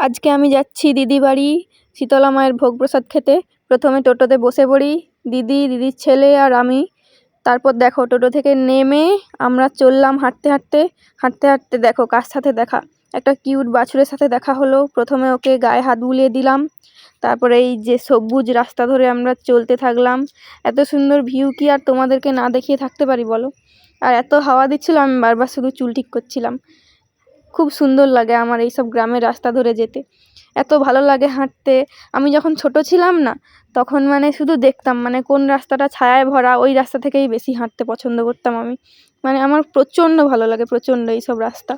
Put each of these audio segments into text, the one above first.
আজকে আমি যাচ্ছি দিদি বাড়ি শীতলা মায়ের ভোগ প্রসাদ খেতে। প্রথমে টোটোতে বসে পড়ি, দিদির ছেলে আর আমি। তারপর দেখো টোটো থেকে নেমে আমরা চললাম হাঁটতে হাঁটতে। হাঁটতে হাঁটতে দেখো কার সাথে দেখা, একটা কিউট বাছুরের সাথে দেখা হলো। প্রথমে ওকে গায়ে হাত বুলিয়ে দিলাম, তারপরে এই যে সবুজ রাস্তা ধরে আমরা চলতে থাকলাম। এত সুন্দর ভিউ কি আর তোমাদেরকে না দেখিয়ে থাকতে পারি বলো। আর এত হাওয়া দিচ্ছিল, আমি বারবার শুধু চুল ঠিক করছিলাম। খুব সুন্দর লাগে আমার এইসব গ্রামের রাস্তা ধরে যেতে, এত ভালো লাগে হাঁটতে। আমি যখন ছোট ছিলাম না, তখন মানে শুধু দেখতাম মানে কোন রাস্তাটা ছায়ায় ভরা, ওই রাস্তা থেকেই বেশি হাঁটতে পছন্দ করতাম আমি। মানে আমার প্রচণ্ড ভালো লাগে, প্রচণ্ড এইসব রাস্তা।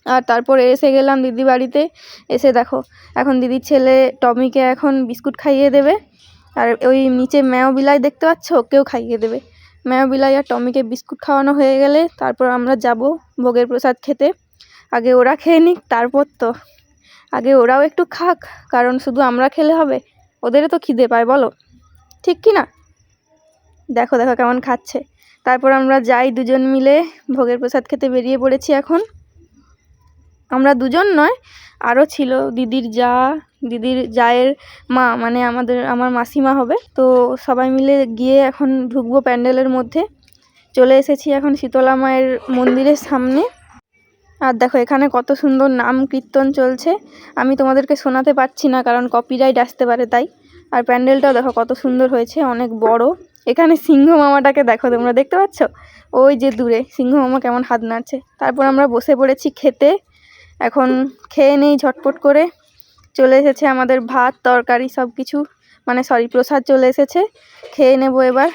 আর তারপরে এসে গেলাম দিদি বাড়িতে। এসে দেখো এখন দিদির ছেলে টমিকে এখন বিস্কুট খাইয়ে দেবে। আর ওই নিচে ম্যাও বিলাই দেখতে পাচ্ছ, ওকেও খাইয়ে দেবে। ম্যাও বিলাই আর টমিকে বিস্কুট খাওয়ানো হয়ে গেলে তারপর আমরা যাব ভোগের প্রসাদ খেতে। আগে ওরা খেয়ে নিক, তারপর তো আগে ওরাও একটু খাক, কারণ শুধু আমরা খেলে হবে, ওদেরও তো খিদে পায় বলো, ঠিক কি না? দেখো দেখো কেমন খাচ্ছে। তারপর আমরা যাই দুজন মিলে ভোগের প্রসাদ খেতে বেরিয়ে পড়েছি এখন। আমরা দুজন নয়, আরও ছিল দিদির জায়ের মা, মানে আমার মাসিমা হবে। তো সবাই মিলে গিয়ে এখন ঢুকবো প্যান্ডেলের মধ্যে। চলে এসেছি এখন শীতলা মায়ের মন্দিরের সামনে। আর দেখো এখানে কত সুন্দর নাম কীর্তন চলছে। আমি তোমাদেরকে শোনাতে পারছি না, কারণ কপিরাইট আসতে পারে তাই। আর প্যান্ডেলটাও দেখো কত সুন্দর হয়েছে, অনেক বড়। এখানে সিংহ মামাটাকে দেখো, তোমরা দেখতে পাচ্ছ? ওই যে দূরে সিংহ মামা কেমন হাত নাড়ছে। তারপর আমরা বসে পড়েছি খেতে। এখন খেয়ে নেই ঝটপট করে। চলে এসেছে আমাদের ভাত তরকারি সব কিছু, মানে সরি প্রসাদ চলে এসেছে। খেয়ে নেবো এবার।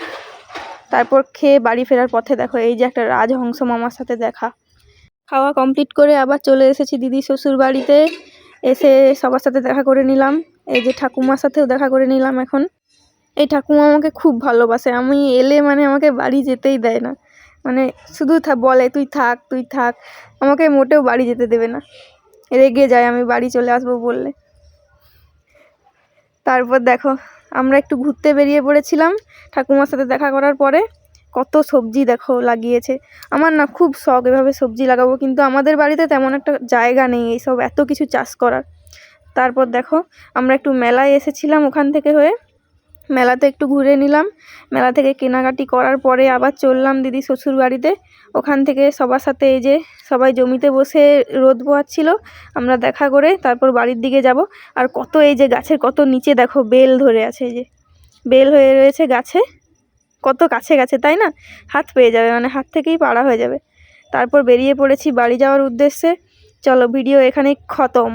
তারপর খেয়ে বাড়ি ফেরার পথে দেখো এই যে একটা রাজহংস মামার সাথে দেখা। খাওয়া কমপ্লিট করে আবার চলে এসেছি দিদি শ্বশুর বাড়িতে। এসে সবার সাথে দেখা করে নিলাম, এই যে ঠাকুমার সাথেও দেখা করে নিলাম। এখন এই ঠাকুমা আমাকে খুব ভালোবাসে, আমি এলে মানে আমাকে বাড়ি যেতেই দেয় না। মানে শুধু বলে তুই থাক তুই থাক, আমাকে মোটেও বাড়ি যেতে দেবে না, রেগে যায় আমি বাড়ি চলে আসবো বললে। তারপর দেখো আমরা একটু ঘুরতে বেরিয়ে পড়েছিলাম ঠাকুমার সাথে দেখা করার পরে। কত সবজি দেখো লাগিয়েছে। আমার না খুব শখ এভাবে সবজি লাগাবো, কিন্তু আমাদের বাড়িতে তেমন একটা জায়গা নেই এইসব এত কিছু চাষ করার। তারপর দেখো আমরা একটু মেলায় এসেছিলাম, ওখান থেকে হয়ে মেলাতে একটু ঘুরে নিলাম। মেলা থেকে কেনাকাটি করার পরে আবার চললাম দিদি শ্বশুর বাড়িতে। ওখান থেকে সবার সাথে এই যে সবাই জমিতে বসে রোদ পোহাচ্ছিল, আমরা দেখা করে তারপর বাড়ির দিকে যাব। আর কত এই যে গাছের কত নিচে দেখো বেল ধরে আছে, এই যে বেল হয়ে রয়েছে গাছে, কত কাছে কাছে তাই না? হাত পেয়ে যাবে, মানে হাত থেকেই পাড়া হয়ে যাবে। তারপর বেরিয়ে পড়েছি বাড়ি যাওয়ার উদ্দেশ্যে। চলো ভিডিও এখানেই খতম।